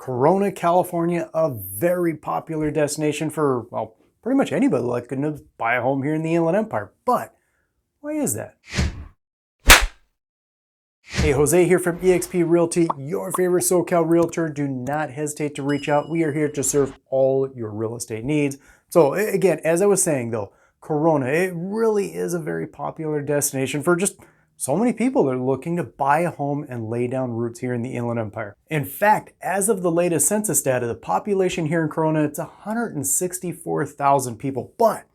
Corona, California, a very popular destination for, well, pretty much anybody looking to buy a home here in the Inland Empire. But why is that? Hey, Jose here from eXp Realty, your favorite SoCal realtor. Do not hesitate to reach out. We are here to serve all your real estate needs. So again, as I was saying though, Corona, it really is a very popular destination for just so many people that are looking to buy a home and lay down roots here in the Inland Empire. In fact, as of the latest census data, the population here in Corona, it's 164,000 people. But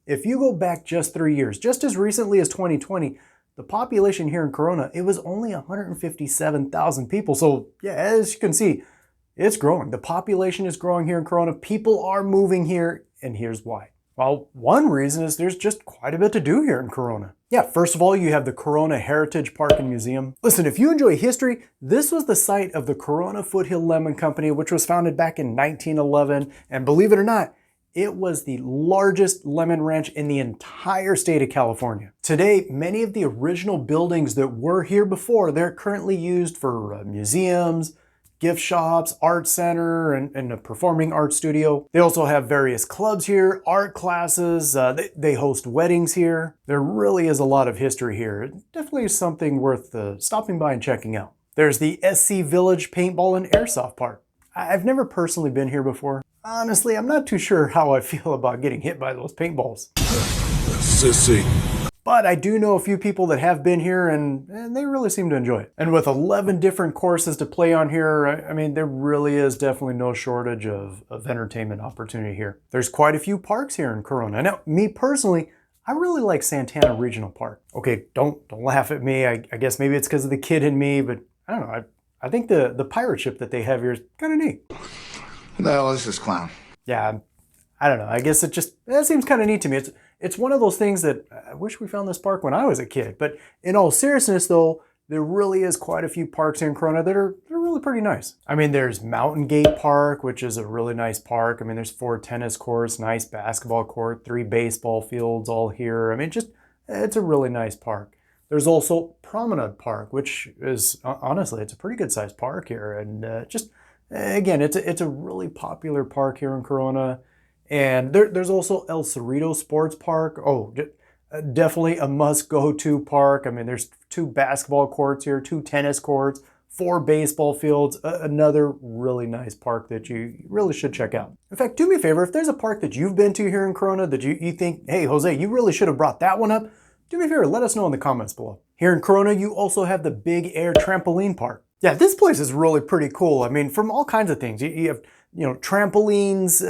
if you go back just 3 years, just as recently as 2020, the population here in Corona, it was only 157,000 people. So yeah, as you can see, it's growing. The population is growing here in Corona. People are moving here, and here's why. Well, one reason is there's just quite a bit to do here in Corona. Yeah, first of all, you have the Corona Heritage Park and Museum. Listen, if you enjoy history, this was the site of the Corona Foothill Lemon Company, which was founded back in 1911. And believe it or not, it was the largest lemon ranch in the entire state of California. Today, many of the original buildings that were here before, they're currently used for museums, gift shops, art center, and a performing arts studio. They also have various clubs here, art classes, they host weddings here. There really is a lot of history here. It definitely is something worth stopping by and checking out. There's the SC Village Paintball and Airsoft Park. I've never personally been here before. Honestly, I'm not too sure how I feel about getting hit by those paintballs. Sissy. But I do know a few people that have been here and they really seem to enjoy it. And with 11 different courses to play on here, I mean, there really is definitely no shortage of entertainment opportunity here. There's quite a few parks here in Corona. Now, me personally, I really like Santana Regional Park. Okay, don't laugh at me. I guess maybe it's because of the kid in me, but I don't know. I think the pirate ship that they have here is kind of neat. What the hell is this clown? Yeah, I don't know. I guess that seems kind of neat to me. It's one of those things that I wish we found this park when I was a kid. But in all seriousness though, there really is quite a few parks here in Corona that are really pretty nice. I mean, there's Mountain Gate Park, which is a really nice park. I mean, there's 4 tennis courts, nice basketball court, 3 baseball fields all here. I mean, it's a really nice park. There's also Promenade Park, which is, honestly, it's a pretty good sized park here. And again, it's a really popular park here in Corona. And there's also El Cerrito Sports Park. Oh, definitely a must-go-to park. I mean, there's 2 basketball courts here, 2 tennis courts, 4 baseball fields, another really nice park that you really should check out. In fact, do me a favor, if there's a park that you've been to here in Corona that you think, hey, Jose, you really should have brought that one up, do me a favor, let us know in the comments below. Here in Corona, you also have the Big Air Trampoline Park. Yeah, this place is really pretty cool. I mean, from all kinds of things. You have, trampolines,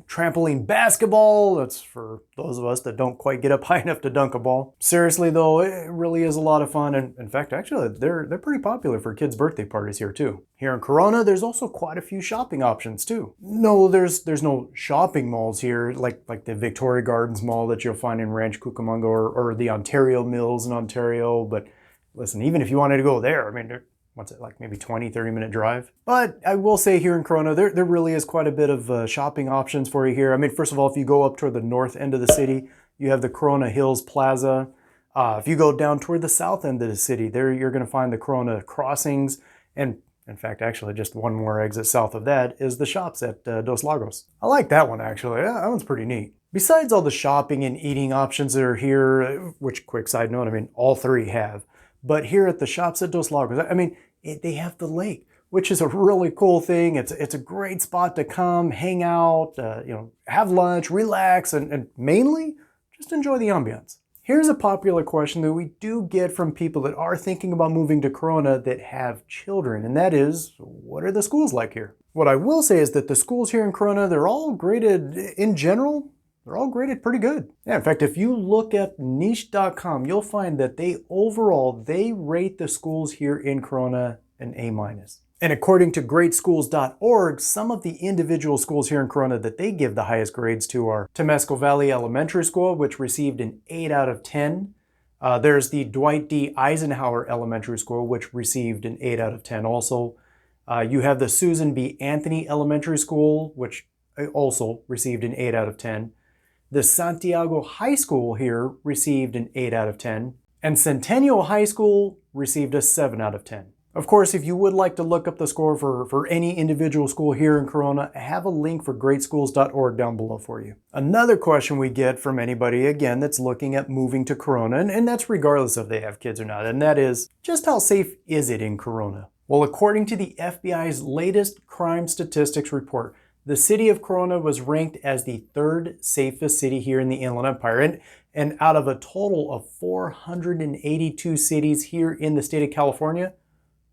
trampoline basketball. That's for those of us that don't quite get up high enough to dunk a ball. Seriously though, it really is a lot of fun. And in fact, actually, they're pretty popular for kids' birthday parties here too. Here in Corona, there's also quite a few shopping options too. No, there's no shopping malls here like the Victoria Gardens Mall that you'll find in Ranch Cucamonga or the Ontario Mills in Ontario. But listen, even if you wanted to go there, I mean, what's it, like maybe 20-30 minute drive? But I will say here in Corona, there really is quite a bit of shopping options for you here. I mean, first of all, if you go up toward the north end of the city, you have the Corona Hills Plaza. If you go down toward the south end of the city, there you're going to find the Corona Crossings. And in fact, actually just one more exit south of that is the shops at Dos Lagos. I like that one actually. That one's pretty neat. Besides all the shopping and eating options that are here, which quick side note, I mean, all 3 have. But here at the shops at Dos Lagos, I mean, they have the lake, which is a really cool thing. It's a great spot to come, hang out, have lunch, relax, and mainly just enjoy the ambiance. Here's a popular question that we do get from people that are thinking about moving to Corona that have children, and that is, what are the schools like here? What I will say is that the schools here in Corona, they're all graded, in general, they're all graded pretty good. Yeah, in fact, if you look at niche.com, you'll find that they rate the schools here in Corona an A-. And according to greatschools.org, some of the individual schools here in Corona that they give the highest grades to are Temesco Valley Elementary School, which received an 8 out of 10. There's the Dwight D. Eisenhower Elementary School, which received an 8 out of 10 also. You have the Susan B. Anthony Elementary School, which also received an 8 out of 10. The Santiago High School here received an 8 out of 10, and Centennial High School received a 7 out of 10. Of course, if you would like to look up the score for any individual school here in Corona, I have a link for greatschools.org down below for you. Another question we get from anybody, again, that's looking at moving to Corona, and that's regardless if they have kids or not, and that is, just how safe is it in Corona? Well, according to the FBI's latest crime statistics report, the city of Corona was ranked as the third safest city here in the Inland Empire. And out of a total of 482 cities here in the state of California,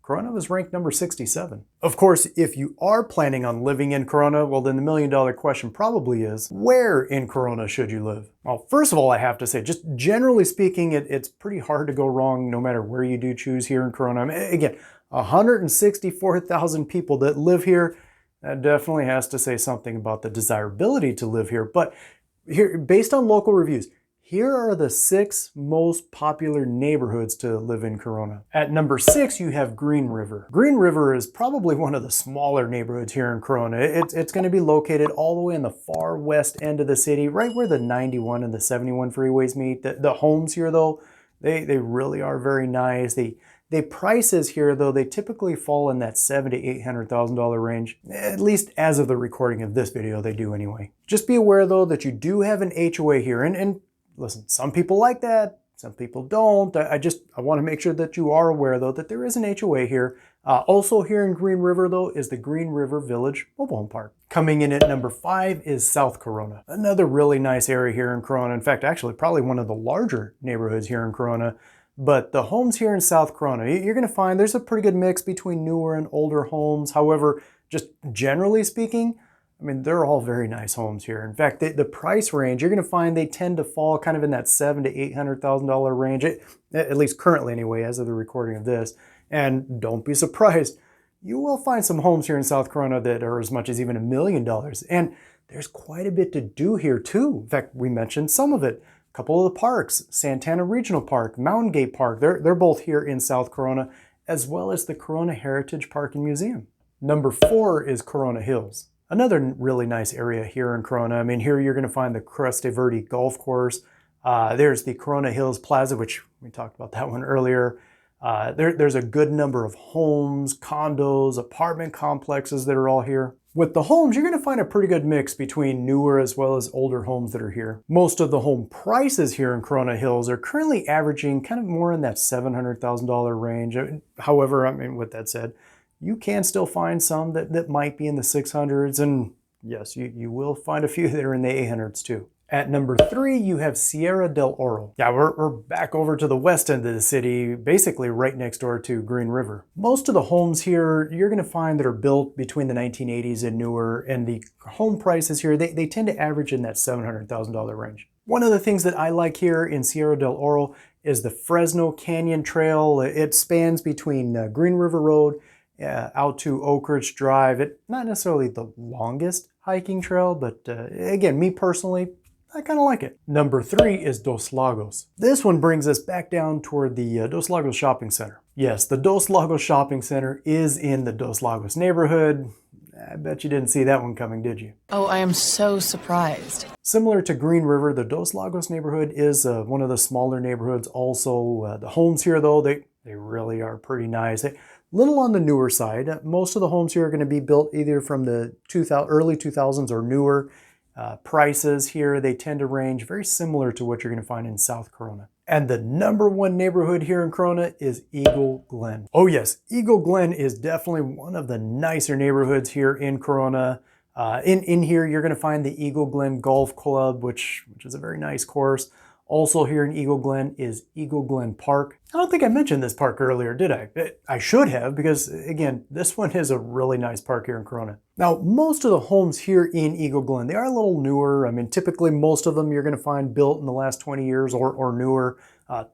Corona was ranked number 67. Of course, if you are planning on living in Corona, well then the $1,000,000 question probably is, where in Corona should you live? Well, first of all, I have to say, just generally speaking, it's pretty hard to go wrong no matter where you do choose here in Corona. I mean, again, 164,000 people that live here, that definitely has to say something about the desirability to live here. But here, based on local reviews, here are the 6 most popular neighborhoods to live in Corona. At number 6, you have Green River. Green River is probably one of the smaller neighborhoods here in Corona. It's going to be located all the way in the far west end of the city, right where the 91 and the 71 freeways meet. The homes here, though, they really are very nice. The prices here, though, they typically fall in that $700,000 to $800,000 range. At least as of the recording of this video, they do anyway. Just be aware, though, that you do have an HOA here, and listen, some people like that, some people don't. I want to make sure that you are aware, though, that there is an HOA here. Also here in Green River, though, is the Green River Village Mobile Home Park. Coming in at number 5 is South Corona. Another really nice area here in Corona. In fact, actually probably one of the larger neighborhoods here in Corona. But the homes here in South Corona, you're going to find there's a pretty good mix between newer and older homes. However, just generally speaking, I mean, they're all very nice homes here. In fact, the price range, you're going to find they tend to fall kind of in that $700,000 to $800,000 range, at least currently anyway, as of the recording of this. And don't be surprised, you will find some homes here in South Corona that are as much as even $1,000,000. And there's quite a bit to do here too. In fact, we mentioned some of it. A couple of the parks, Santana Regional Park, Mountain Gate Park, they're both here in South Corona, as well as the Corona Heritage Park and Museum. Number 4 is Corona Hills. Another really nice area here in Corona. I mean, here you're going to find the Creste Verde Golf Course. There's the Corona Hills Plaza, which we talked about that one earlier. There's a good number of homes, condos, apartment complexes that are all here. With the homes, you're going to find a pretty good mix between newer as well as older homes that are here. Most of the home prices here in Corona Hills are currently averaging kind of more in that $700,000 range. However, I mean, with that said, you can still find some that might be in the 600s, and yes, you will find a few that are in the 800s too. At number 3, you have Sierra del Oro. Yeah, we're back over to the west end of the city, basically right next door to Green River. Most of the homes here, you're going to find that are built between the 1980s and newer, and the home prices here, they tend to average in that $700,000 range. One of the things that I like here in Sierra del Oro is the Fresno Canyon Trail. It spans between Green River Road out to Oak Ridge Drive. It's not necessarily the longest hiking trail, but again, me personally, I kind of like it. Number 3 is Dos Lagos. This one brings us back down toward the Dos Lagos Shopping Center. Yes, the Dos Lagos Shopping Center is in the Dos Lagos neighborhood. I bet you didn't see that one coming, did you? Oh, I am so surprised. Similar to Green River, the Dos Lagos neighborhood is one of the smaller neighborhoods. Also, the homes here, though, they really are pretty nice. Little on the newer side. Most of the homes here are going to be built either from the early 2000s or newer. Prices here, they tend to range very similar to what you're going to find in South Corona. And the number 1 neighborhood here in Corona is Eagle Glen. Oh yes, Eagle Glen is definitely one of the nicer neighborhoods here in Corona. In here, you're going to find the Eagle Glen Golf Club, which is a very nice course. Also here in Eagle Glen is Eagle Glen Park. I don't think I mentioned this park earlier, did I? I should have, because again, this one is a really nice park here in Corona. Now, most of the homes here in Eagle Glen, they are a little newer. I mean, typically most of them you're going to find built in the last 20 years or newer.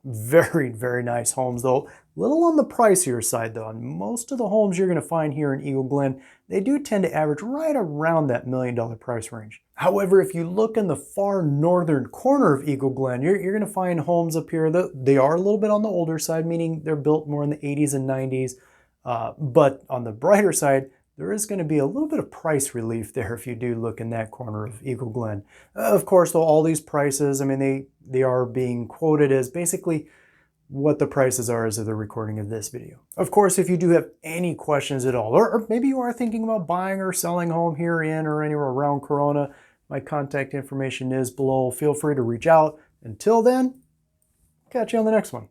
Very, very nice homes, though. Little on the pricier side, though. And most of the homes you're going to find here in Eagle Glen, they do tend to average right around that $1 million price range. However, if you look in the far northern corner of Eagle Glen, you're going to find homes up here that they are a little bit on the older side, meaning they're built more in the 80s and 90s. But on the brighter side, there is going to be a little bit of price relief there if you do look in that corner of Eagle Glen. Of course, though, all these prices, I mean, they are being quoted as basically what the prices are as of the recording of this video. Of course, if you do have any questions at all, or maybe you are thinking about buying or selling a home here in or anywhere around Corona, my contact information is below. Feel free to reach out. Until then, catch you on the next one.